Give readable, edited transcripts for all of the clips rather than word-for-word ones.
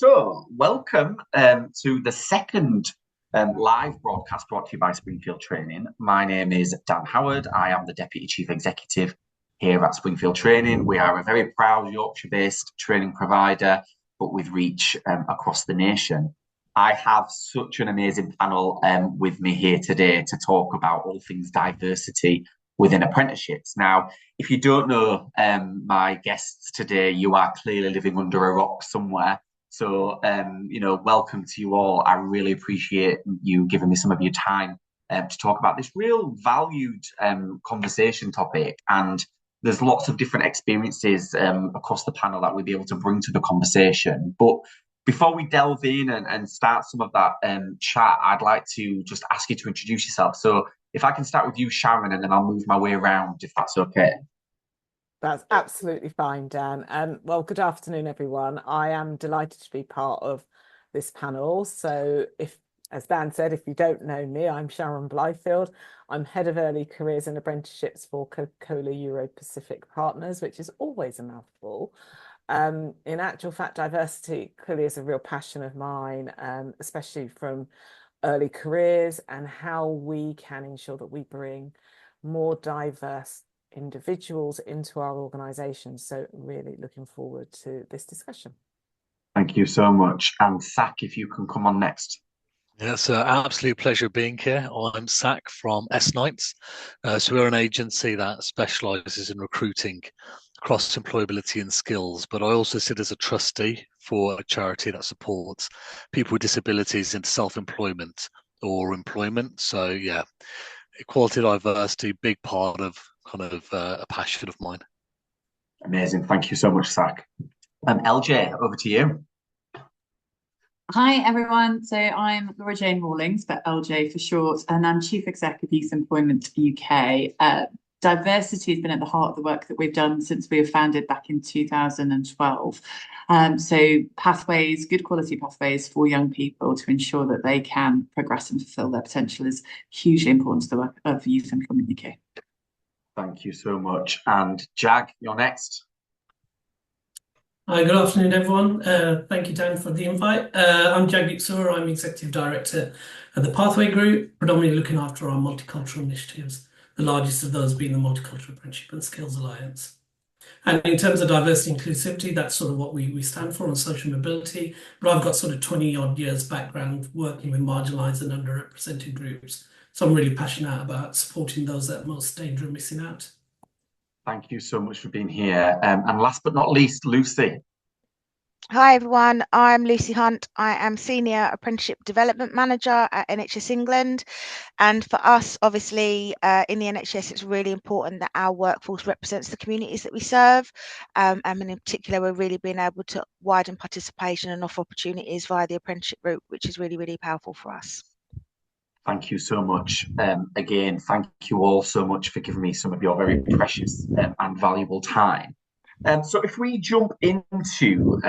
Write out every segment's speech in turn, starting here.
So, welcome to the second live broadcast brought to you by Springfield Training. My name is Dan Howard. I am the Deputy Chief Executive here at Springfield Training. We are a very proud Yorkshire-based training provider, but with reach across the nation. I have such an amazing panel with me here today to talk about all things diversity within apprenticeships. Now, if you don't know my guests today, you are clearly living under a rock somewhere. So, welcome to you all. I really appreciate you giving me some of your time to talk about this real valued conversation topic. And there's lots of different experiences across the panel that we'll be able to bring to the conversation. But before we delve in and start some of that chat, I'd like to just ask you to introduce yourself. So if I can start with you, Sharon, and then I'll move my way around, if that's okay. That's absolutely fine, Dan. Well, good afternoon, everyone. I am delighted to be part of this panel. So as Dan said, if you don't know me, I'm Sharon Blyfield. I'm Head of Early Careers and Apprenticeships for Coca-Cola Europacific Partners, which is always a mouthful. In actual fact, diversity clearly is a real passion of mine, especially from early careers and how we can ensure that we bring more diverse individuals into our organisations. So really looking forward to this discussion. Thank you so much. And Sak, if you can come on next. Yeah, it's an absolute pleasure being here. I'm Sak from S-Nights. So we're an agency that specialises in recruiting across employability and skills, but I also sit as a trustee for a charity that supports people with disabilities into self-employment or employment. So yeah, equality, diversity, big part of a passion of mine. Amazing. Thank you so much, Sak. LJ, over to you. Hi, everyone. So I'm Jayne Rawlings, but LJ for short, and I'm Chief Exec of Youth Employment UK. Diversity has been at the heart of the work that we've done since we were founded back in 2012. So pathways, good quality pathways for young people to ensure that they can progress and fulfil their potential is hugely important to the work of Youth Employment UK. Thank you so much. And Jag, you're next. Hi, good afternoon, everyone. Thank you, Dan, for the invite. I'm Jagdeep Soor. I'm Executive Director at the Pathway Group, predominantly looking after our multicultural initiatives, the largest of those being the Multicultural Apprenticeship and Skills Alliance. And in terms of diversity and inclusivity, that's sort of what we stand for on social mobility. But I've got sort of 20-odd years background working with marginalised and underrepresented groups. So I'm really passionate about supporting those that are most danger of missing out. Thank you so much for being here. And last but not least, Lucy. Hi everyone, I'm Lucy Hunte. I am Senior Apprenticeship Development Manager at NHS England. And for us, obviously, in the NHS, it's really important that our workforce represents the communities that we serve. And in particular, we're really being able to widen participation and offer opportunities via the apprenticeship route, which is really, really powerful for us. Thank you so much. Again, thank you all so much for giving me some of your very precious and valuable time. So if we jump into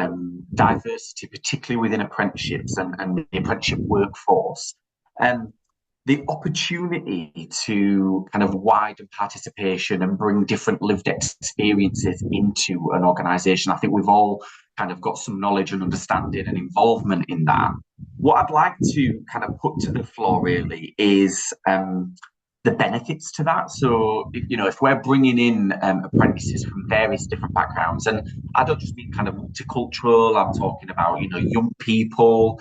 diversity, particularly within apprenticeships and the apprenticeship workforce, the opportunity to kind of widen participation and bring different lived experiences into an organisation, I think we've all kind of got some knowledge and understanding and involvement in that. What I'd like to kind of put to the floor really is the benefits to that. So, if we're bringing in apprentices from various different backgrounds, and I don't just mean kind of multicultural, I'm talking about, young people,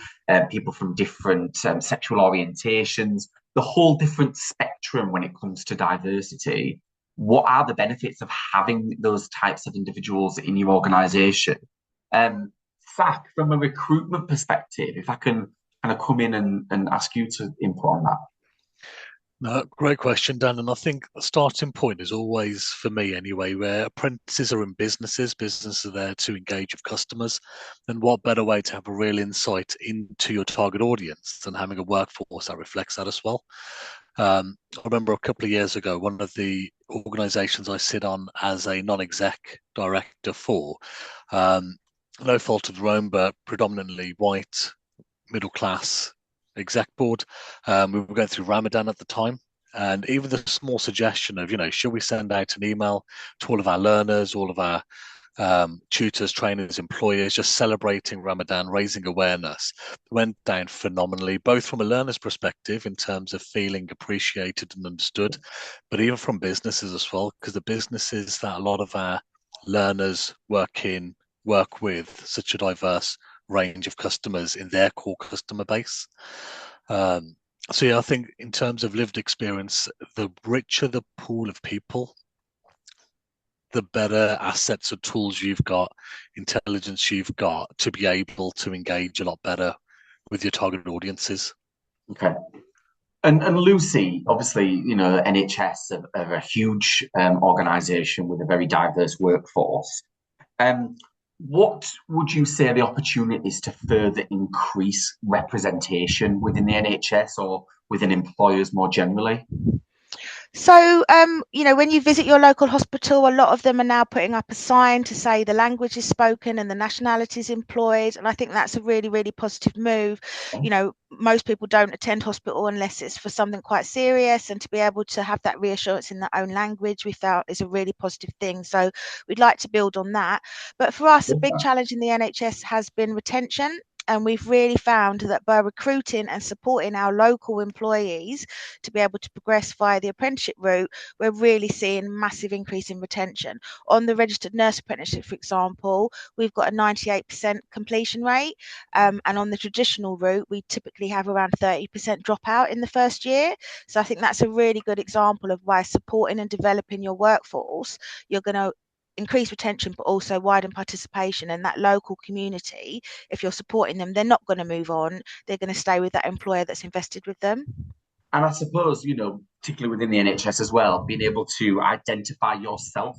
people from different sexual orientations, the whole different spectrum when it comes to diversity. What are the benefits of having those types of individuals in your organisation? Sak, from a recruitment perspective, if I can kind of come in and ask you to input on that. No, great question, Dan. And I think the starting point is always, for me anyway, where apprentices are in businesses. Businesses are there to engage with customers. And what better way to have a real insight into your target audience than having a workforce that reflects that as well? I remember a couple of years ago, one of the organisations I sit on as a non-exec director for, no fault of their own, but predominantly white, middle class exec board. We were going through Ramadan at the time, and even the small suggestion of, should we send out an email to all of our learners, all of our tutors, trainers, employers, just celebrating Ramadan, raising awareness, went down phenomenally, both from a learner's perspective in terms of feeling appreciated and understood, but even from businesses as well, because the businesses that a lot of our learners work with such a diverse range of customers in their core customer base. So yeah, I think in terms of lived experience, the richer the pool of people, the better assets or tools you've got, intelligence you've got to be able to engage a lot better with your target audiences. Okay. And Lucy, obviously, you know, NHS are a huge organisation with a very diverse workforce. What would you say are the opportunities to further increase representation within the NHS or within employers more generally? So, you know, when you visit your local hospital, a lot of them are now putting up a sign to say the language is spoken and the nationality is employed. And I think that's a really, really positive move. You know, most people don't attend hospital unless it's for something quite serious. And to be able to have that reassurance in their own language, we felt is a really positive thing. So we'd like to build on that. But for us, a big challenge in the NHS has been retention. And we've really found that by recruiting and supporting our local employees to be able to progress via the apprenticeship route, we're really seeing massive increase in retention. On the registered nurse apprenticeship, for example, we've got a 98% completion rate. And on the traditional route, we typically have around 30% dropout in the first year. So I think that's a really good example of why supporting and developing your workforce, you're going to increase retention, but also widen participation in that local community. If you're supporting them, they're not going to move on. They're going to stay with that employer that's invested with them. And I suppose, you know, particularly within the NHS as well, being able to identify yourself,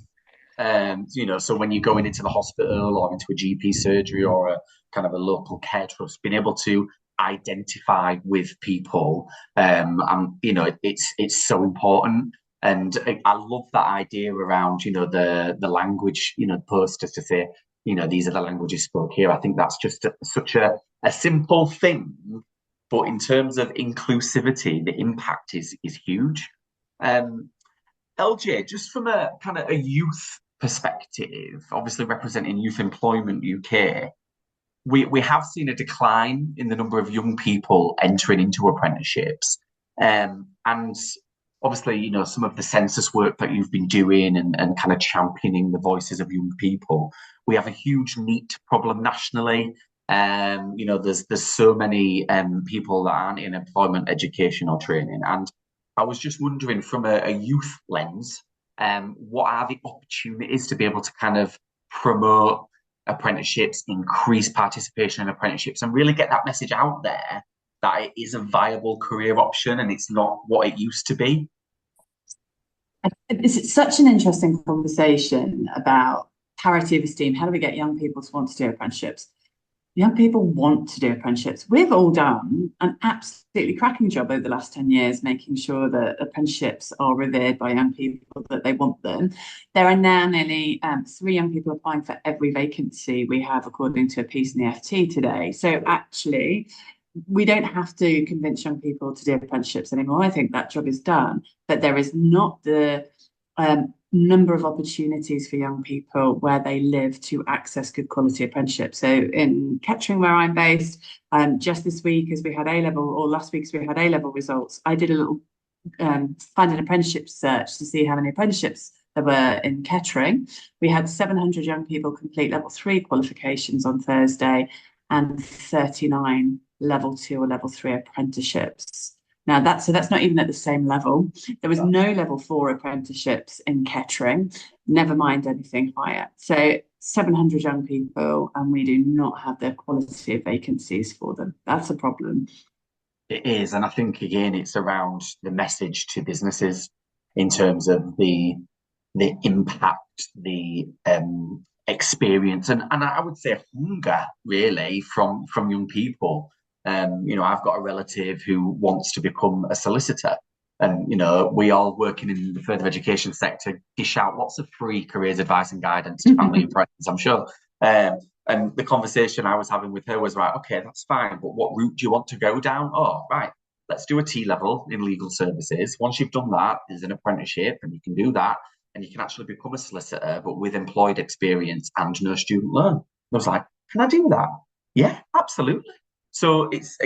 you know, so when you're going into the hospital or into a GP surgery or a kind of a local care trust, being able to identify with people, you know, it's so important. And I love that idea around, you know, the language, you know, posters to say, you know, these are the languages spoke here. I think that's just such a simple thing, but in terms of inclusivity, the impact is huge. LJ, just from a kind of a youth perspective, obviously representing Youth Employment UK, we have seen a decline in the number of young people entering into apprenticeships. And obviously, you know, some of the census work that you've been doing and kind of championing the voices of young people, we have a huge NEET problem nationally. You know, there's so many people that aren't in employment, education or training. And I was just wondering from a youth lens, what are the opportunities to be able to kind of promote apprenticeships, increase participation in apprenticeships, and really get that message out there that it is a viable career option and it's not what it used to be? It's such an interesting conversation about parity of esteem. How do we get young people to want to do apprenticeships? Young people want to do apprenticeships. We've all done an absolutely cracking job over the last 10 years, making sure that apprenticeships are revered by young people, that they want them. There are now nearly 3 young people applying for every vacancy we have, according to a piece in the FT today. So actually, we don't have to convince young people to do apprenticeships anymore. I think that job is done, but there is not the number of opportunities for young people where they live to access good quality apprenticeships. So in Kettering, where I'm based, just this week as we had A-level, or last week as we had A-level results, I did a little find an apprenticeship search to see how many apprenticeships there were in Kettering. We had 700 young people complete level 3 qualifications on Thursday and 39 level 2 or level 3 apprenticeships. Now that's not even at the same level. There was no level 4 apprenticeships in Kettering, never mind anything higher. So 700 young people, and we do not have the quality of vacancies for them. That's a problem. It is, and I think again it's around the message to businesses in terms of the impact, the experience, and I would say hunger really from young people. You know, I've got a relative who wants to become a solicitor, and you know, we all working in the further education sector dish out lots of free careers advice and guidance to family and friends, I'm sure. And the conversation I was having with her was right, okay, that's fine, but what route do you want to go down? Oh, right, let's do a T-level in legal services. Once you've done that, there's an apprenticeship, and you can do that. and you can actually become a solicitor, but with employed experience and no student loan. I was like, can I do that? Yeah, absolutely. So it's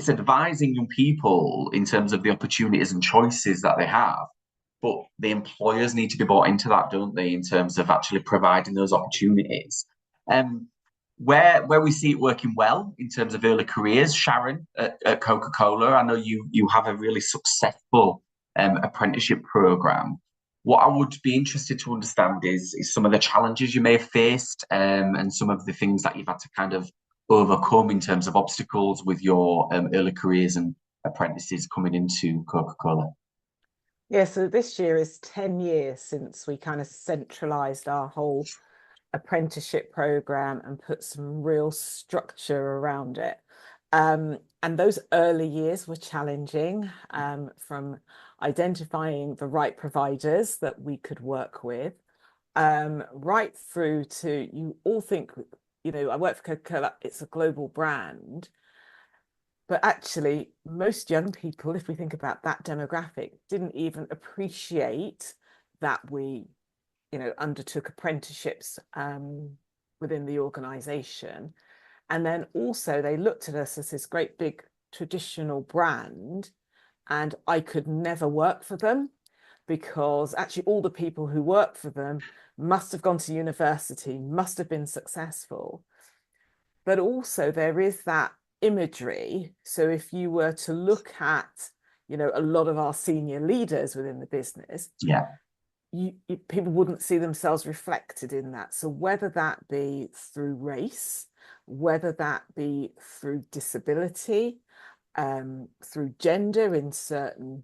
advising young people in terms of the opportunities and choices that they have, but the employers need to be bought into that, don't they, in terms of actually providing those opportunities. Where we see it working well in terms of early careers, Sharon at Coca-Cola, I know you have a really successful apprenticeship program. What I would be interested to understand is some of the challenges you may have faced, and some of the things that you've had to kind of overcome in terms of obstacles with your early careers and apprentices coming into Coca-Cola. Yeah, so this year is 10 years since we kind of centralized our whole apprenticeship program and put some real structure around it. And those early years were challenging, from identifying the right providers that we could work with, right through to, you all think, I work for Coca-Cola, it's a global brand. But actually, most young people, if we think about that demographic, didn't even appreciate that we undertook apprenticeships within the organization. And then also they looked at us as this great big traditional brand, and I could never work for them, because actually all the people who work for them must have gone to university, must have been successful. But also there is that imagery. So if you were to look at, a lot of our senior leaders within the business, yeah, people wouldn't see themselves reflected in that. So whether that be through race, whether that be through disability, through gender in certain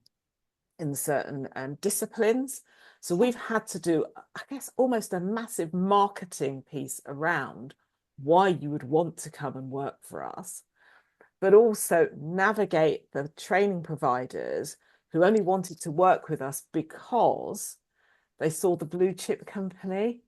disciplines. So we've had to do, I guess, almost a massive marketing piece around why you would want to come and work for us, but also navigate the training providers who only wanted to work with us because they saw the blue chip company.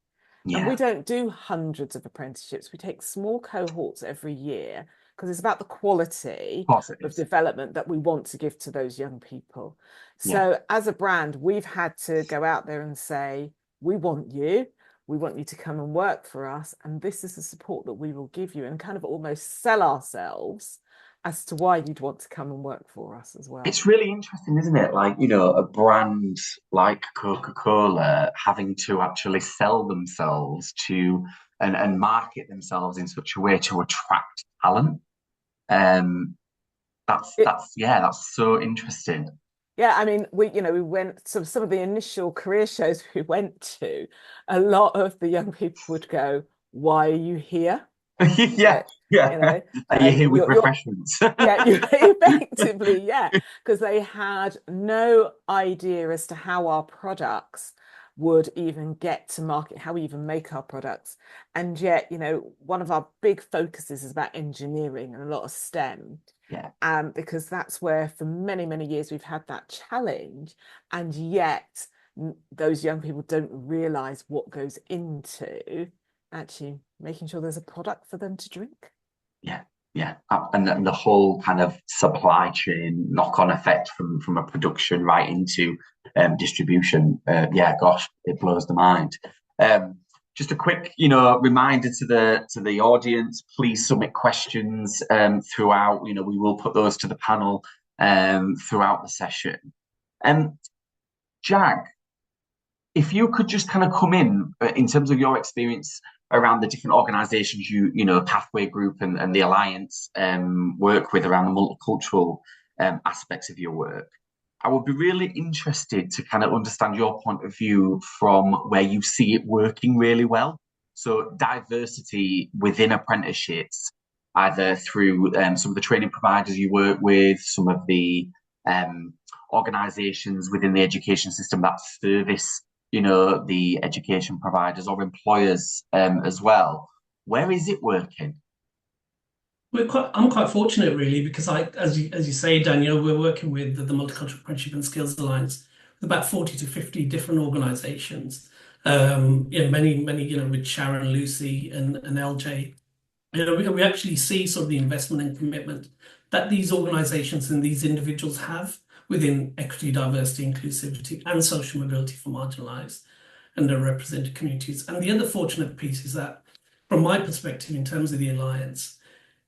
yeah. And we don't do hundreds of apprenticeships. We take small cohorts every year because it's about the quality of development that we want to give to those young people. So as a brand, we've had to go out there and say, we want you to come and work for us, and this is the support that we will give you, and kind of almost sell ourselves as to why you'd want to come and work for us as well. It's really interesting, isn't it? Like, a brand like Coca-Cola having to actually sell themselves to and market themselves in such a way to attract talent. That's so interesting. Yeah, I mean, we went to some of the initial career shows we went to. A lot of the young people would go, "Why are you here?" Yeah. Are you here with refreshments? Yeah, you effectively, because they had no idea as to how our products would even get to market, how we even make our products. And yet, one of our big focuses is about engineering and a lot of STEM. Yeah. Because that's where for many, many years we've had that challenge, and yet those young people don't realize what goes into actually making sure there's a product for them to drink. Yeah, and the whole kind of supply chain knock-on effect from a production right into distribution. Gosh, it blows the mind. Just a quick, reminder to the audience: please submit questions throughout. We will put those to the panel throughout the session. Jag, if you could just kind of come in terms of your experience around the different organisations Pathway Group and the Alliance work with around the multicultural aspects of your work. I would be really interested to kind of understand your point of view from where you see it working really well. So diversity within apprenticeships, either through some of the training providers you work with, some of the organisations within the education system that service the education providers or employers as well. Where is it working? I'm quite fortunate, really, because as you say, Dan, we're working with the Multicultural Apprenticeship and Skills Alliance with about 40 to 50 different organisations. Many, with Sharon, Lucy, and LJ. We actually see sort of the investment and commitment that these organisations and these individuals have within equity, diversity, inclusivity, and social mobility for marginalised and underrepresented communities. And the other fortunate piece is that, from my perspective, in terms of the Alliance,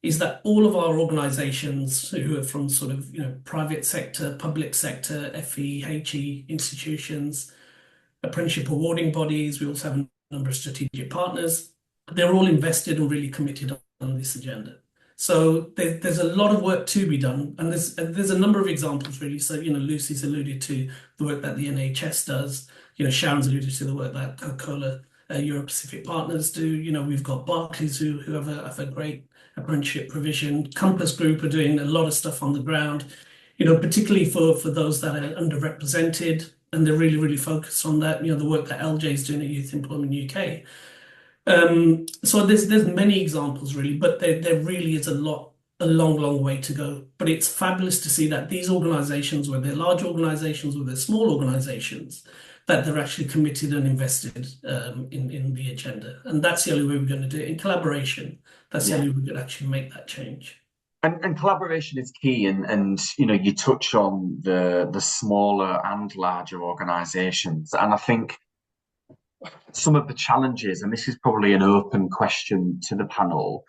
is that all of our organisations who are from sort of, private sector, public sector, FE, HE institutions, apprenticeship awarding bodies, we also have a number of strategic partners, they're all invested and really committed on this agenda. So there's a lot of work to be done, and there's a number of examples really. So Lucy's alluded to the work that the NHS does. Sharon's alluded to the work that Coca-Cola Europacific partners do. We've got Barclays who have a great apprenticeship provision. Compass Group are doing a lot of stuff on the ground. Particularly for those that are underrepresented, and they're really, really focused on that. The work that LJ is doing at Youth Employment UK. So there's many examples really, but there really is a long way to go. But it's fabulous to see that these organisations, whether they're large organisations or they're small organisations, that they're actually committed and invested in the agenda. And that's the only way we're going to do it, in collaboration. That's the only way we can actually make that change. And collaboration is key, and you touch on the smaller and larger organisations, and I think some of the challenges, and this is probably an open question to the panel,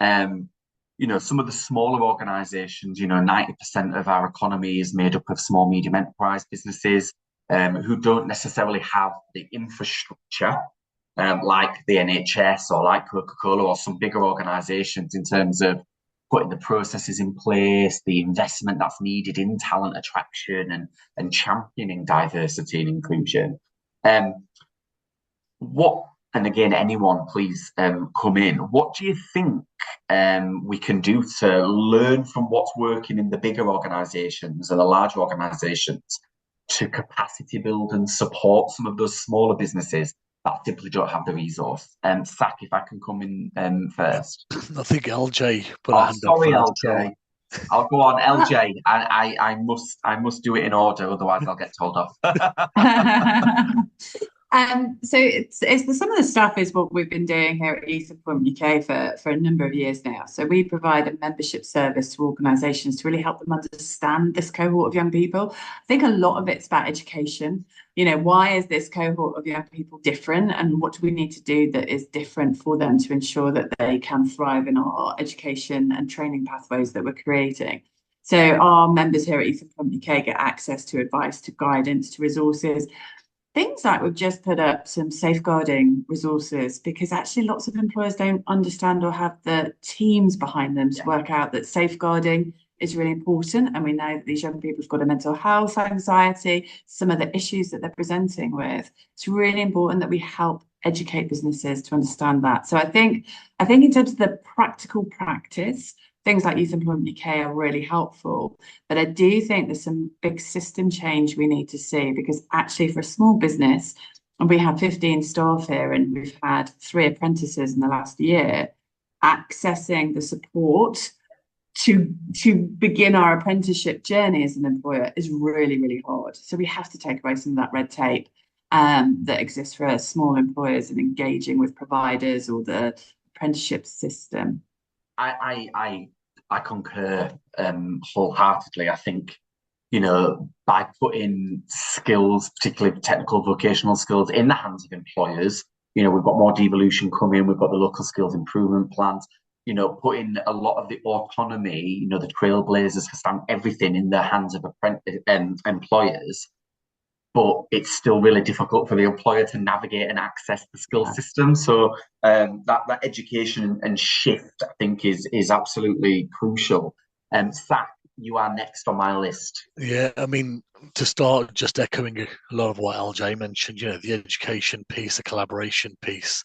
some of the smaller organisations, 90% of our economy is made up of small, medium enterprise businesses who don't necessarily have the infrastructure like the NHS or like Coca-Cola or some bigger organisations in terms of putting the processes in place, the investment that's needed in talent attraction and championing diversity and inclusion. And again, anyone, please come in. What do you think we can do to learn from what's working in the bigger organisations and the larger organisations to capacity build and support some of those smaller businesses that simply don't have the resource? Sak, if I can come in first. I think LJ put a hand up sorry, first. LJ. I'll go on, LJ. I must do it in order, otherwise I'll get told off. So it's some of the stuff is what we've been doing here at Youth Employment UK for a number of years now. So we provide a membership service to organisations to really help them understand this cohort of young people. I think a lot of it's about education. Why is this cohort of young people different, and what do we need to do that is different for them to ensure that they can thrive in our education and training pathways that we're creating? So our members here at Youth Employment UK get access to advice, to guidance, to resources. Things like we've just put up some safeguarding resources, because actually lots of employers don't understand or have the teams behind them to work out that safeguarding is really important. And we know that these young people have got a mental health, anxiety, some of the issues that they're presenting with. It's really important that we help educate businesses to understand that. So I think in terms of the practical practice, things like Youth Employment UK are really helpful, but I do think there's some big system change we need to see, because actually for a small business, and we have 15 staff here and we've had 3 apprentices in the last year, accessing the support to begin our apprenticeship journey as an employer is really, really hard. So we have to take away some of that red tape that exists for small employers in engaging with providers or the apprenticeship system. I concur wholeheartedly. I think, by putting skills, particularly technical vocational skills, in the hands of employers, we've got more devolution coming, we've got the local skills improvement plans, putting a lot of the autonomy, the trailblazers for stamp everything in the hands of employers. But it's still really difficult for the employer to navigate and access the skill system. So that education and shift, I think, is absolutely crucial. Sak, you are next on my list. Yeah, I mean, to start, just echoing a lot of what LJ mentioned, the education piece, the collaboration piece.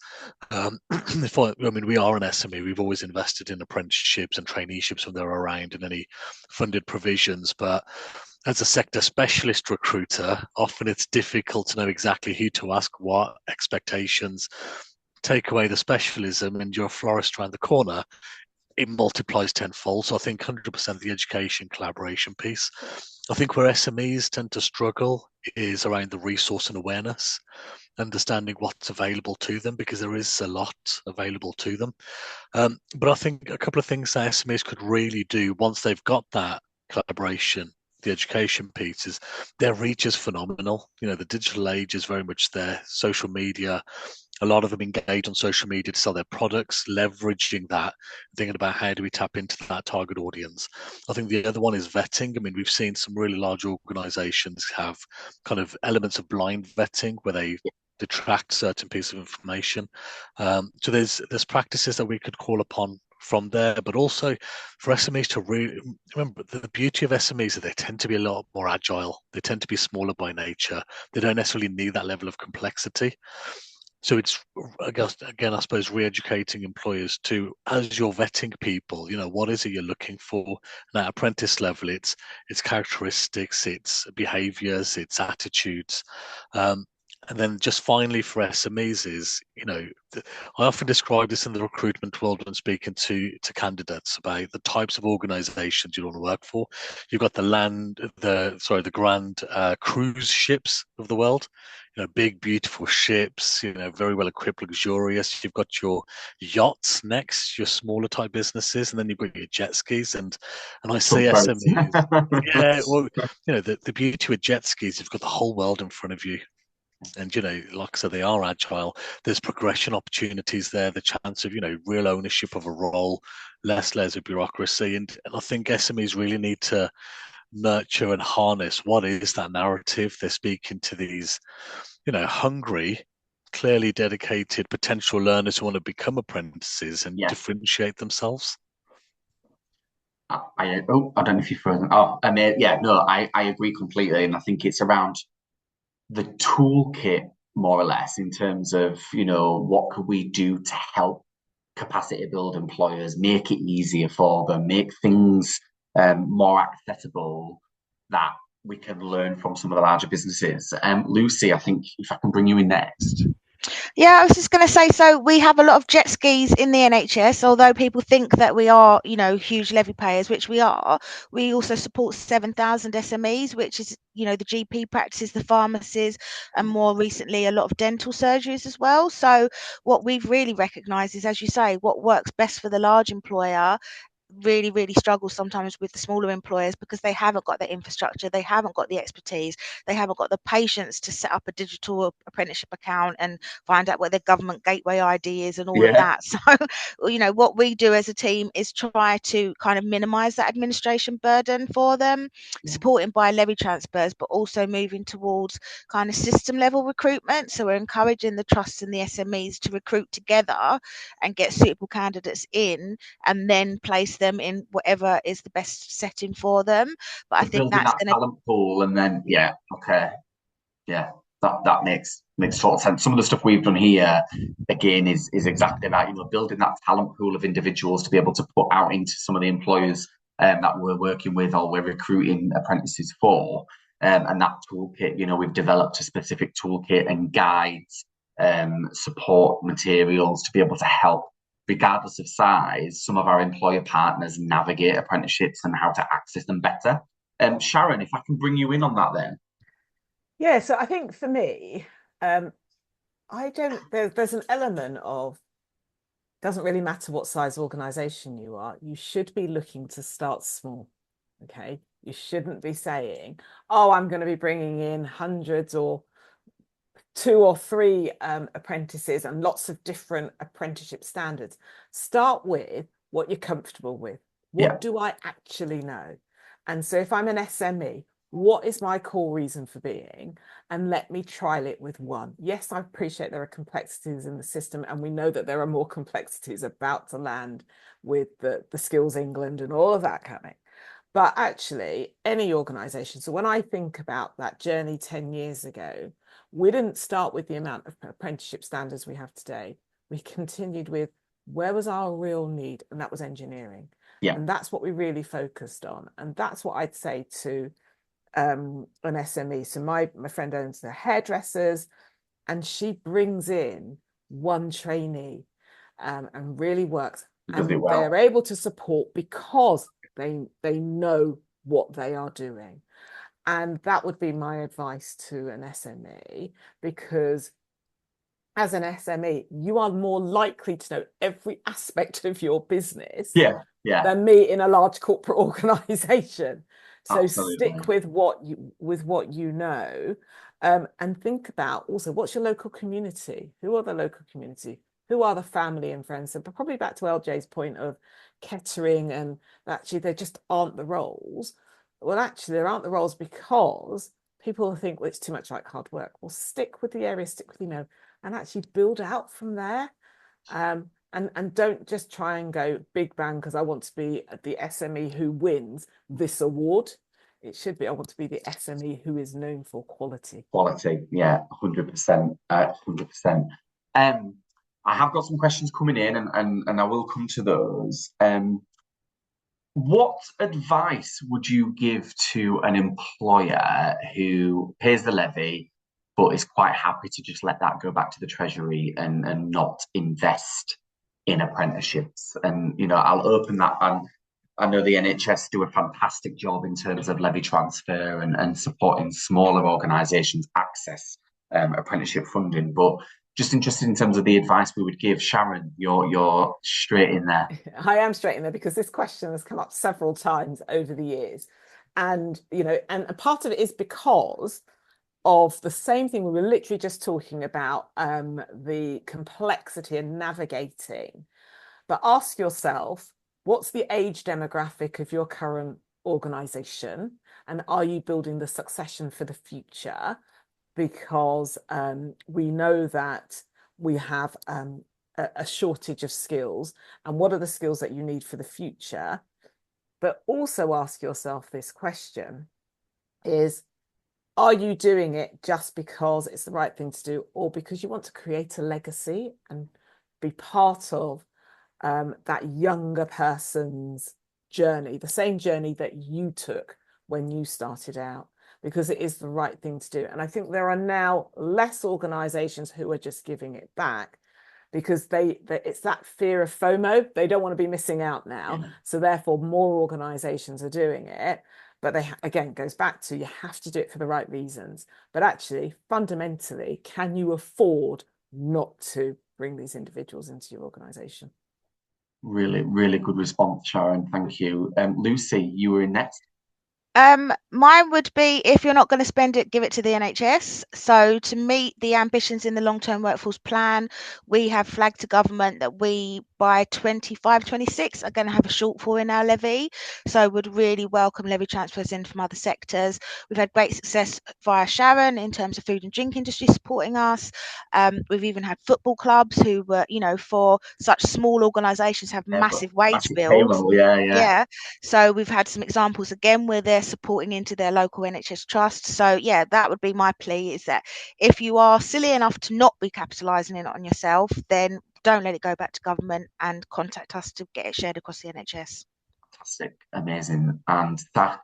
We are an SME. We've always invested in apprenticeships and traineeships when they're around and any funded provisions. But as a sector specialist recruiter, often it's difficult to know exactly who to ask, what expectations. Take away the specialism and you're a florist around the corner, it multiplies tenfold. So I think 100% of the education collaboration piece. I think where SMEs tend to struggle is around the resource and awareness, understanding what's available to them, because there is a lot available to them. But I think a couple of things that SMEs could really do once they've got that collaboration the education pieces, their reach is phenomenal. You know, the digital age is very much there. Social media, a lot of them engage on social media to sell their products, leveraging that, thinking about how do we tap into that target audience. I think the other one is vetting. I mean, we've seen some really large organizations have kind of elements of blind vetting where they detract certain piece of information. So there's practices that we could call upon from there, but also for SMEs to really remember the beauty of SMEs is that they tend to be a lot more agile. They tend to be smaller by nature. They don't necessarily need that level of complexity. So it's, I guess, again, I suppose, re-educating employers to, as you're vetting people, you know, what is it you're looking for? And at apprentice level, it's characteristics, it's behaviors, it's attitudes. And then just finally for SMEs is, you know, I often describe this in the recruitment world when speaking to candidates about the types of organizations you want to work for. You've got the grand cruise ships of the world, you know, big, beautiful ships, you know, very well equipped, luxurious. You've got your yachts next, your smaller type businesses, and then you've got your jet skis. And I say SMEs, yeah, well, you know, the beauty with jet skis, you've got the whole world in front of you. And, you know, like I said, they are agile. There's progression opportunities there, the chance of, you know, real ownership of a role, less layers of bureaucracy. And I think SMEs really need to nurture and harness what is that narrative. They're speaking to these, you know, hungry, clearly dedicated potential learners who want to become apprentices and differentiate themselves. I don't know if you've frozen. I agree completely. And I think it's around the toolkit, more or less, in terms of, you know, what could we do to help capacity build employers, make it easier for them, make things more accessible, that we can learn from some of the larger businesses. Lucy, I think if I can bring you in next. Yeah, I was just going to say, so we have a lot of jet skis in the NHS, although people think that we are, you know, huge levy payers, which we are. We also support 7,000 SMEs, which is, you know, the GP practices, the pharmacies, and more recently, a lot of dental surgeries as well. So what we've really recognised is, as you say, what works best for the large employer really struggles sometimes with the smaller employers because they haven't got the infrastructure, they haven't got the expertise, they haven't got the patience to set up a digital apprenticeship account and find out what their government gateway ID is and all of that. So, you know, what we do as a team is try to kind of minimize that administration burden for them, supporting by levy transfers, but also moving towards kind of system level recruitment. So we're encouraging the trusts and the SMEs to recruit together and get suitable candidates in and then place them in whatever is the best setting for them. But I think that's going to talent pool, and then that makes total sense. Some of the stuff we've done here again is exactly that, you know, building that talent pool of individuals to be able to put out into some of the employers that we're working with or we're recruiting apprentices for. And that toolkit, you know, we've developed a specific toolkit and guides, support materials to be able to help, regardless of size, some of our employer partners navigate apprenticeships and how to access them better. Sharon, if I can bring you in on that then. Yeah, so I think for me, there's an element of, doesn't really matter what size organization you are, you should be looking to start small, okay? You shouldn't be saying, oh, I'm going to be bringing in hundreds or 2 or 3 apprentices and lots of different apprenticeship standards. Start with what you're comfortable with. What do I actually know? And so if I'm an SME, what is my core reason for being? And let me trial it with one. Yes, I appreciate there are complexities in the system, and we know that there are more complexities about to land with the Skills England and all of that coming. But actually, any organisation, so when I think about that journey 10 years ago, we didn't start with the amount of apprenticeship standards we have today. We continued with where was our real need, and that was engineering. And that's what we really focused on. And that's what I'd say to an SME. So my friend owns the hairdressers, and she brings in one trainee and really works. And they're able to support because they know what they are doing. And that would be my advice to an SME, because as an SME, you are more likely to know every aspect of your business than me in a large corporate organization. So Absolutely. stick with what you know, and think about also what's your local community? Who are the local community? Who are the family and friends? So probably back to LJ's point of Kettering, and actually there just aren't the roles. Well, actually there aren't the roles because people think, well, it's too much like hard work. Well, stick with the area, stick with, you know, and actually build out from there. And don't just try and go big bang because I want to be the SME who wins this award. It should be, I want to be the SME who is known for quality. Quality, yeah, 100%, 100%. I have got some questions coming in, and I will come to those. What advice would you give to an employer who pays the levy but is quite happy to just let that go back to the Treasury and not invest in apprenticeships? And, you know, I'll open that. And I know the NHS do a fantastic job in terms of levy transfer and supporting smaller organisations access apprenticeship funding. But just interested in terms of the advice we would give. Sharon, you're straight in there. I am straight in there because this question has come up several times over the years. And, you know, and part of it is because of the same thing we were literally just talking about, the complexity and navigating. But ask yourself, what's the age demographic of your current organisation? And are you building the succession for the future? Because we know that we have a shortage of skills. And what are the skills that you need for the future? But also ask yourself this question is, are you doing it just because it's the right thing to do, or because you want to create a legacy and be part of that younger person's journey, the same journey that you took when you started out, because it is the right thing to do. And I think there are now less organizations who are just giving it back because it's that fear of FOMO. They don't want to be missing out now. Yeah. So therefore more organizations are doing it. But they, again, goes back to, you have to do it for the right reasons. But actually, fundamentally, can you afford not to bring these individuals into your organization? Really, really good response, Sharon. Thank you. Lucy, you were in next. Mine would be, if you're not going to spend it, give it to the NHS. So to meet the ambitions in the long-term workforce plan, we have flagged to government that we, by 25-26, are going to have a shortfall in our levy. So would really welcome levy transfers in from other sectors. We've had great success via Sharon in terms of food and drink industry supporting us. We've even had football clubs who were, you know, for such small organisations have massive wage bills. Yeah. So we've had some examples again where they're supporting into their local NHS trust. So yeah, that would be my plea, is that if you are silly enough to not be capitalising it on yourself, then don't let it go back to government and contact us to get it shared across the NHS. Fantastic, amazing. And Zach?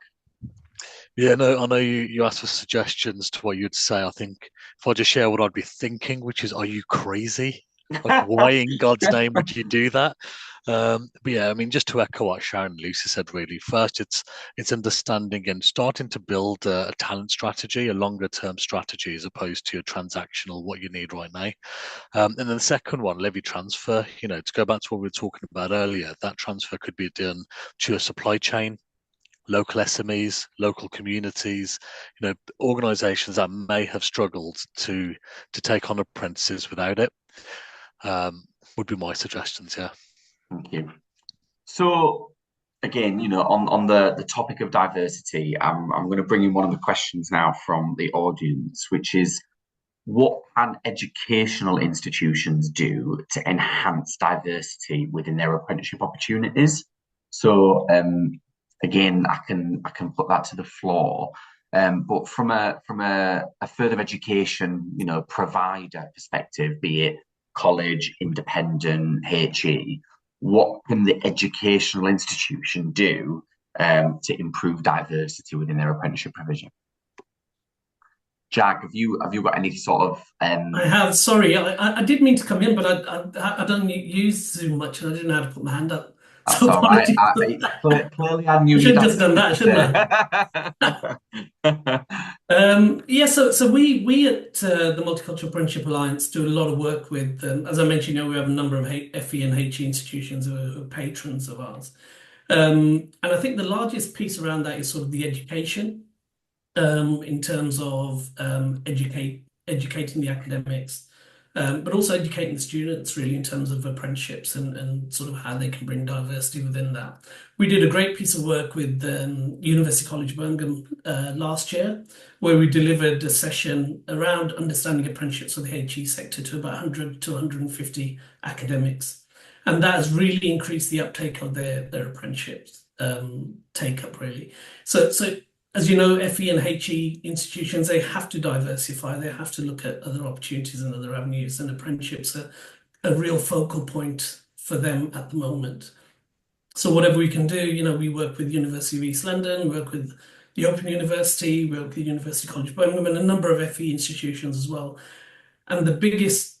Yeah, no, I know you asked for suggestions to what you'd say. I think if I just share what I'd be thinking, which is, are you crazy? Like, why in God's name would you do that? But yeah, I mean, just to echo what Sharon and Lucy said, really, first it's understanding and starting to build a talent strategy, a longer term strategy, as opposed to a transactional, what you need right now. And then the second one, levy transfer, you know, to go back to what we were talking about earlier, that transfer could be done to a supply chain, local SMEs, local communities, you know, organisations that may have struggled to take on apprentices without it. Would be my suggestions. Yeah. Thank you. So again, you know, on the topic of diversity, I'm going to bring in one of the questions now from the audience, which is, what can educational institutions do to enhance diversity within their apprenticeship opportunities? So again, I can put that to the floor. But from a further education, you know, provider perspective, be it college, independent, HE, what can the educational institution do to improve diversity within their apprenticeship provision? Jag, have you got any sort of? I have. Sorry, I did mean to come in, but I don't use Zoom much, and I didn't know how to put my hand up. That's all right. Clearly, I knew I should have just done that, shouldn't I? Yeah. So we at the Multicultural Apprenticeship Alliance do a lot of work with, as I mentioned, you know, we have a number of FE and HE institutions who are patrons of ours. And I think the largest piece around that is sort of the education, in terms of educating the academics, but also educating the students really in terms of apprenticeships and sort of how they can bring diversity within that. We did a great piece of work with University College Birmingham last year, where we delivered a session around understanding apprenticeships for the HE sector to about 100 to 150 academics. And that has really increased the uptake of their apprenticeships take up really. So as you know, FE and HE institutions, they have to diversify, they have to look at other opportunities and other avenues, and apprenticeships are a real focal point for them at the moment. So whatever we can do, you know, we work with University of East London, we work with the Open University, we work with University College Birmingham, and a number of FE institutions as well. And the biggest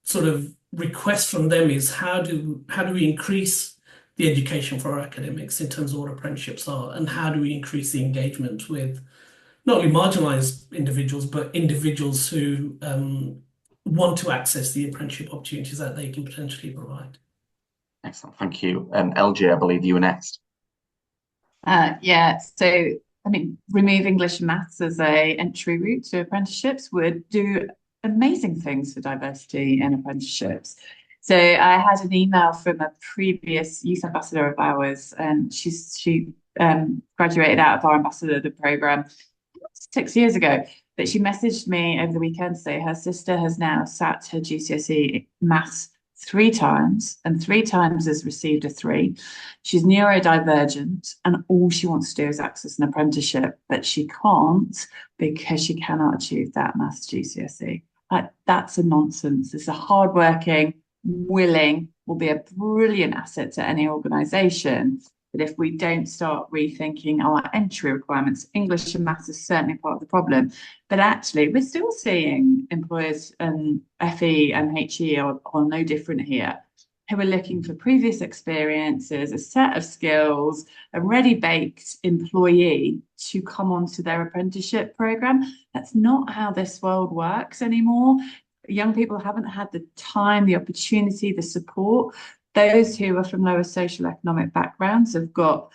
sort of request from them is how do we increase the education for our academics in terms of what apprenticeships are, and how do we increase the engagement with not only marginalised individuals, but individuals who want to access the apprenticeship opportunities that they can potentially provide. Excellent, thank you. LJ, I believe you were next. Yeah, so I mean, remove English and maths as a entry route to apprenticeships would do amazing things for diversity in apprenticeships. So I had an email from a previous youth ambassador of ours, and she graduated out of our ambassador program 6 years ago. But she messaged me over the weekend to say her sister has now sat her GCSE maths 3 times, and 3 times has received a 3. She's neurodivergent, and all she wants to do is access an apprenticeship, but she can't because she cannot achieve that maths GCSE. Like, that's a nonsense. It's a hardworking, willing, will be a brilliant asset to any organisation. But if we don't start rethinking our entry requirements, English and maths is certainly part of the problem. But actually, we're still seeing employers, and FE and HE are no different here, who are looking for previous experiences, a set of skills, a ready-baked employee to come onto their apprenticeship programme. That's not how this world works anymore. Young people haven't had the time, the opportunity, the support. Those who are from lower social economic backgrounds have got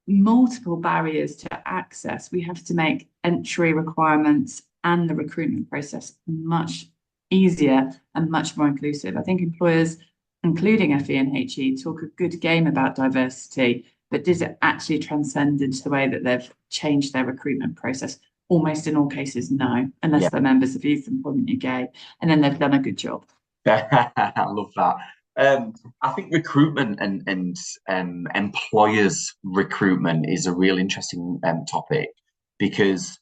multiple barriers to access. We have to make entry requirements and the recruitment process much easier and much more inclusive. I think employers, including FE and HE, talk a good game about diversity, but does it actually transcend into the way that they've changed their recruitment process? Almost in all cases, no, unless they're members of Youth Employment UK, and then they've done a good job. I love that. I think recruitment and employers' recruitment is a real interesting topic, because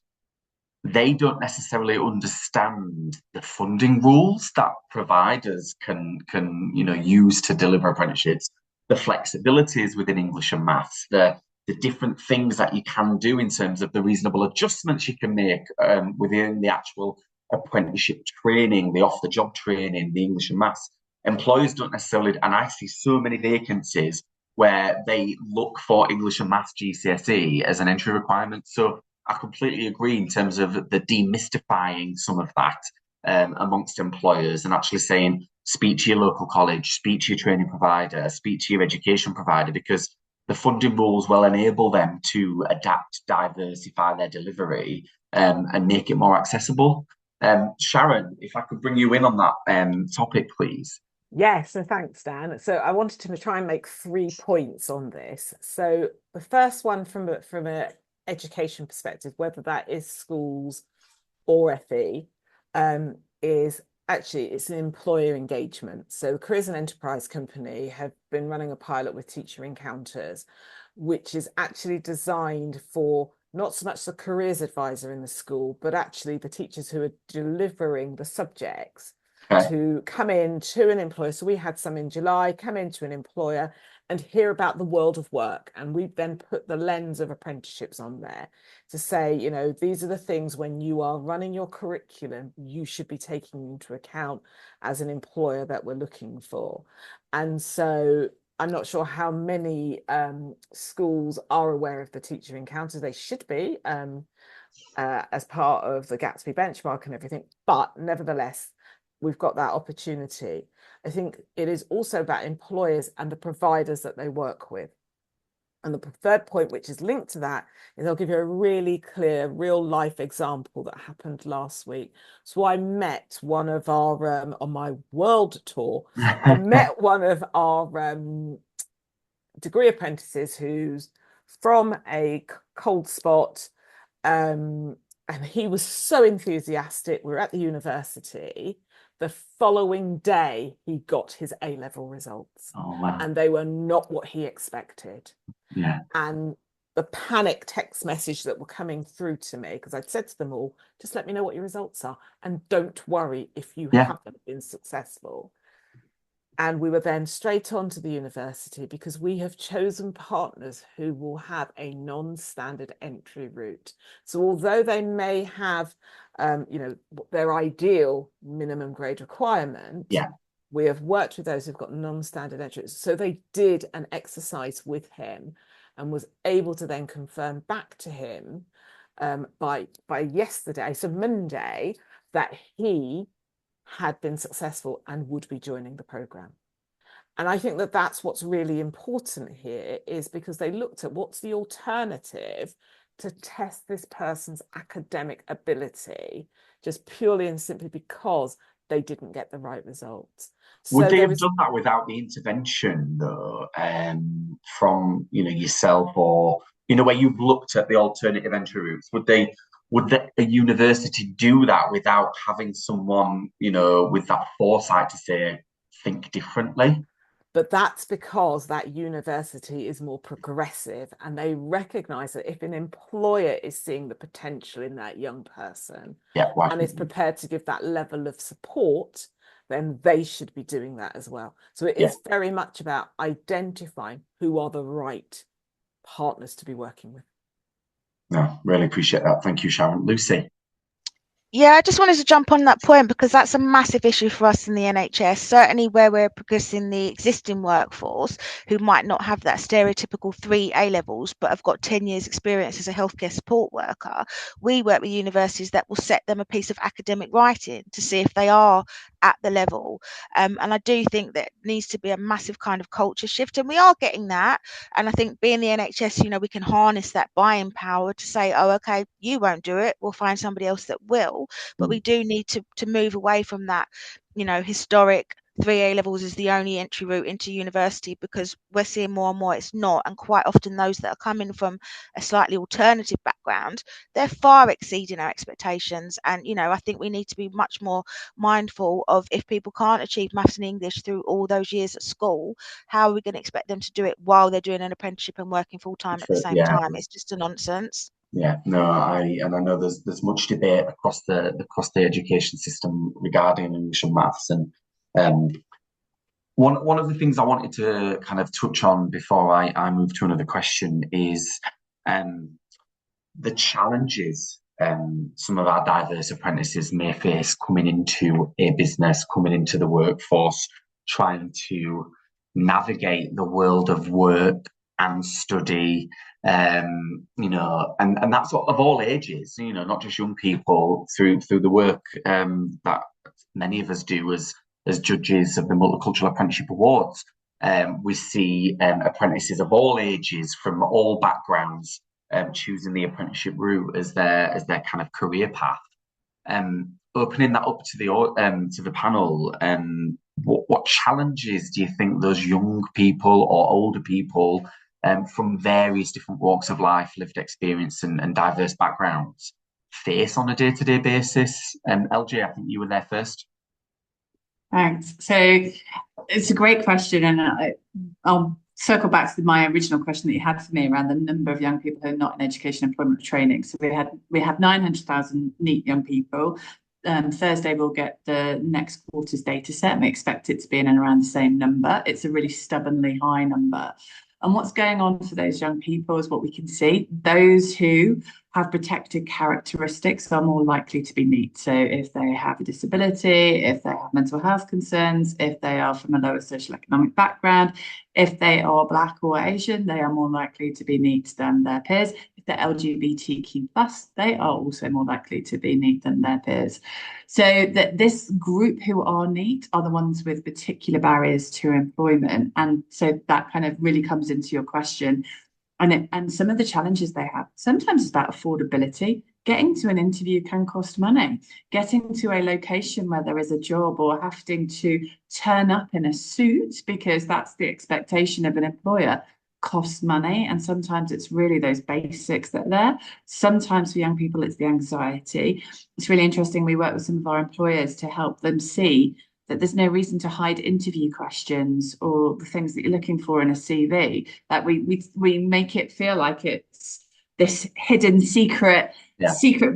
they don't necessarily understand the funding rules that providers can use to deliver apprenticeships, the flexibilities within English and maths, the different things that you can do in terms of the reasonable adjustments you can make within the actual apprenticeship training, the off-the-job training, the English and maths. Employers don't necessarily, and I see so many vacancies where they look for English and maths GCSE as an entry requirement. So I completely agree in terms of the demystifying some of that amongst employers, and actually saying, speak to your local college, speak to your training provider, speak to your education provider, because the funding rules will enable them to adapt, diversify their delivery, and make it more accessible. Sharon, if I could bring you in on that topic, please. Yes, so thanks, Dan. So I wanted to try and make 3 points on this. So the first one from a education perspective, whether that is schools or FE, is actually it's an employer engagement. So Careers and Enterprise Company have been running a pilot with Teacher Encounters, which is actually designed for not so much the careers advisor in the school, but actually the teachers who are delivering the subjects to come in to an employer. So we had some in July come into an employer and hear about the world of work. And we've then put the lens of apprenticeships on there to say, you know, these are the things when you are running your curriculum, you should be taking into account as an employer that we're looking for. And so I'm not sure how many schools are aware of the Teacher Encounters. They should be as part of the Gatsby benchmark and everything. But nevertheless, we've got that opportunity. I think it is also about employers and the providers that they work with. And the third point, which is linked to that, is I'll give you a really clear, real life example that happened last week. So I met one of our, on my world tour, I met one of our degree apprentices who's from a cold spot. And he was so enthusiastic. We were at the university. The following day, he got his A-level results. Oh, wow. And they were not what he expected. Yeah. And the panic text message that were coming through to me, because I'd said to them all, just let me know what your results are. And don't worry if you haven't been successful. And we were then straight on to the university, because we have chosen partners who will have a non-standard entry route. So although they may have, their ideal minimum grade requirement, we have worked with those who've got non-standard entries. So they did an exercise with him and was able to then confirm back to him by yesterday, so Monday, that he had been successful and would be joining the program. And I think that that's what's really important here, is because they looked at what's the alternative to test this person's academic ability, just purely and simply because they didn't get the right results. Would they have done that without the intervention, though, from yourself, or where you've looked at the alternative entry routes? Would a university do that without having someone, with that foresight to say, think differently? But that's because that university is more progressive, and they recognise that if an employer is seeing the potential in that young person and is prepared to give that level of support, then they should be doing that as well. So it is very much about identifying who are the right partners to be working with. No, really appreciate that. Thank you, Sharon. Lucy? Yeah, I just wanted to jump on that point, because that's a massive issue for us in the NHS, certainly where we're progressing the existing workforce who might not have that stereotypical 3 A-levels but have got 10 years experience as a healthcare support worker. We work with universities that will set them a piece of academic writing to see if they are at the level. And I do think that needs to be a massive kind of culture shift, and we are getting that. And I think being the NHS, we can harness that buying power to say, oh, okay, you won't do it, we'll find somebody else that will. But we do need to move away from that, historic 3 A-levels is the only entry route into university, because we're seeing more and more it's not. And quite often those that are coming from a slightly alternative background, they're far exceeding our expectations. And, I think we need to be much more mindful of, if people can't achieve maths and English through all those years at school, how are we going to expect them to do it while they're doing an apprenticeship and working full time at the same time? It's just a nonsense. Yeah, no, I know there's much debate across the education system regarding English and maths, and one of the things I wanted to kind of touch on before I move to another question is the challenges some of our diverse apprentices may face coming into a business, coming into the workforce, trying to navigate the world of work and study, and that's of all ages, not just young people, through the work that many of us do as judges of the Multicultural Apprenticeship Awards. We see apprentices of all ages, from all backgrounds, choosing the apprenticeship route as their kind of career path. Opening that up to the panel, what challenges do you think those young people or older people from various different walks of life, lived experience, and diverse backgrounds face on a day-to-day basis? LJ, I think you were there first. Thanks. So it's a great question, and I'll circle back to my original question that you had for me around the number of young people who are not in education, employment, or training. So we have 900,000 neat young people. Thursday we'll get the next quarter's data set, and we expect it to be in and around the same number. It's a really stubbornly high number. And what's going on for those young people is what we can see. Those who have protected characteristics are more likely to be neat. So if they have a disability, if they have mental health concerns, if they are from a lower socioeconomic background, if they are Black or Asian, they are more likely to be neat than their peers. If they're LGBTQ+, they are also more likely to be neat than their peers. So that this group who are neat are the ones with particular barriers to employment. And so that kind of really comes into your question. And some of the challenges they have, sometimes it's about affordability. Getting to an interview can cost money. Getting to a location where there is a job, or having to turn up in a suit because that's the expectation of an employer, costs money. And sometimes it's really those basics that are there. Sometimes for young people, it's the anxiety. It's really interesting. We work with some of our employers to help them see that there's no reason to hide interview questions or the things that you're looking for in a CV. That we make it feel like it's this hidden secret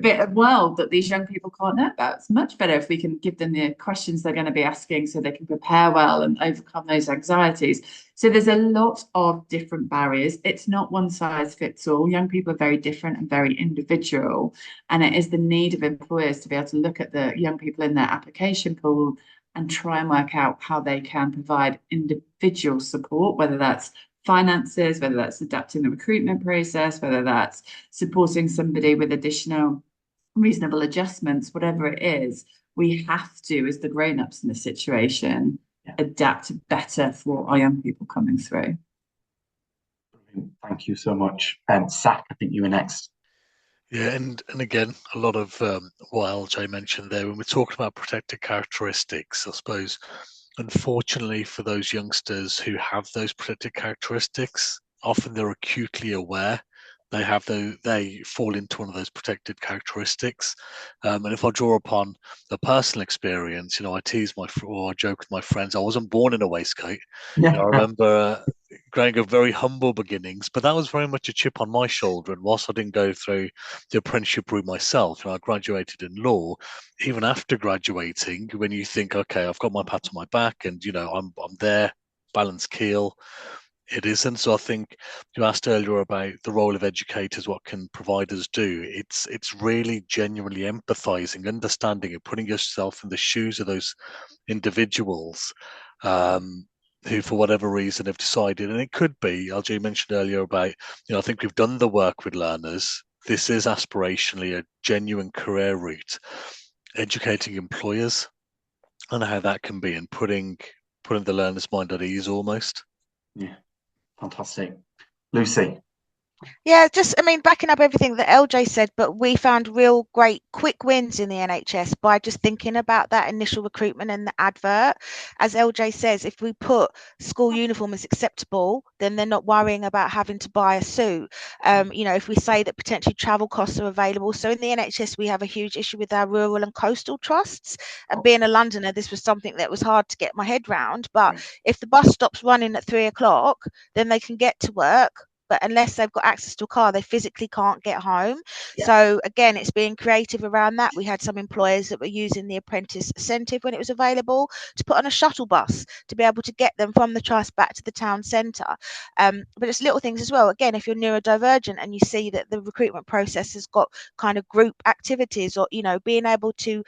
bit of world that these young people can't know about. It's much better if we can give them the questions they're going to be asking so they can prepare well and overcome those anxieties. So there's a lot of different barriers. It's not one size fits all. Young people are very different and very individual. And it is the need of employers to be able to look at the young people in their application pool and try and work out how they can provide individual support, whether that's finances, whether that's adapting the recruitment process, whether that's supporting somebody with additional reasonable adjustments, whatever it is. We have to, as the grown-ups in the situation, adapt better for our young people coming through. Thank you so much. Zach, I think you were next. Yeah, and again, a lot of what LJ mentioned there, when we're talking about protected characteristics, I suppose, unfortunately for those youngsters who have those protected characteristics, often they're acutely aware they fall into one of those protected characteristics. And if I draw upon the personal experience, I tease I joke with my friends, I wasn't born in a waistcoat. I remember growing up very humble beginnings, but that was very much a chip on my shoulder. And whilst I didn't go through the apprenticeship route myself, I graduated in law. Even after graduating, when you think, okay, I've got my pat on my back, and I'm there, balanced keel, it isn't. So I think you asked earlier about the role of educators, what can providers do? It's really genuinely empathizing, understanding, and putting yourself in the shoes of those individuals who, for whatever reason, have decided, and it could be, LJ mentioned earlier about, I think we've done the work with learners. This is aspirationally a genuine career route. Educating employers and how that can be, and putting the learner's mind at ease almost. Yeah. Fantastic. Lucy. Yeah, backing up everything that LJ said, but we found real great quick wins in the NHS by just thinking about that initial recruitment and the advert. As LJ says, if we put school uniform as acceptable, then they're not worrying about having to buy a suit. If we say that potentially travel costs are available. So in the NHS, we have a huge issue with our rural and coastal trusts. And being a Londoner, this was something that was hard to get my head round. But if the bus stops running at 3 o'clock, then they can get to work. But unless they've got access to a car, they physically can't get home. Yeah. So again, it's being creative around that. We had some employers that were using the apprentice incentive when it was available to put on a shuttle bus to be able to get them from the trust back to the town centre. But it's little things as well. Again, if you're neurodivergent and you see that the recruitment process has got kind of group activities, or being able to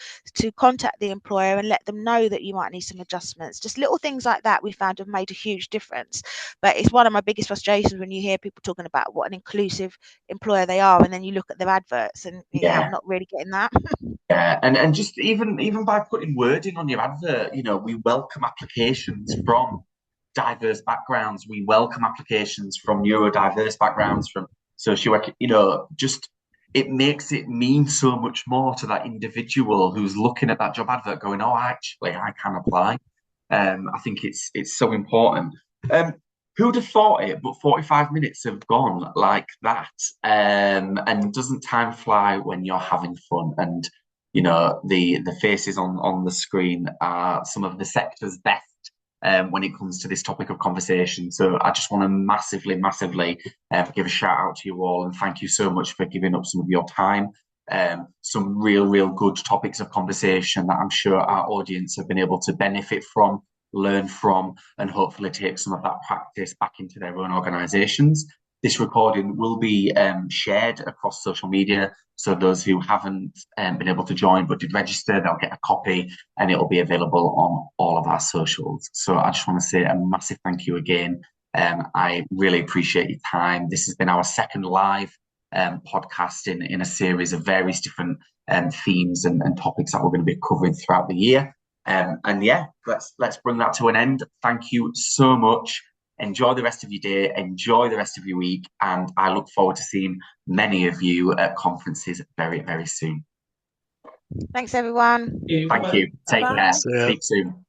contact the employer and let them know that you might need some adjustments. Just little things like that we found have made a huge difference. But it's one of my biggest frustrations when you hear people talking about what an inclusive employer they are, and then you look at their adverts and I'm not really getting that. Yeah, and just even by putting wording on your advert, we welcome applications from diverse backgrounds. We welcome applications from neurodiverse backgrounds, from social work. Just it makes it mean so much more to that individual who's looking at that job advert, going, "Oh, actually, I can apply." I think it's so important. Who'd have thought it? But 45 minutes have gone like that. And doesn't time fly when you're having fun? And the faces on the screen are some of the sector's best when it comes to this topic of conversation. So I just want to massively give a shout out to you all, and thank you so much for giving up some of your time. Some real good topics of conversation that I'm sure our audience have been able to benefit from, learn from, and hopefully take some of that practice back into their own organisations. This recording will be shared across social media, so those who haven't been able to join but did register, they'll get a copy, and it'll be available on all of our socials. So I just want to say a massive thank you again. I really appreciate your time. This has been our second live podcast in a series of various different themes and topics that we're going to be covering throughout the year. Let's bring that to an end. Thank you so much. Enjoy the rest of your day, enjoy the rest of your week, and I look forward to seeing many of you at conferences very, very soon. Thanks, everyone. Thank you. Take Bye-bye. care. See ya. Speak soon.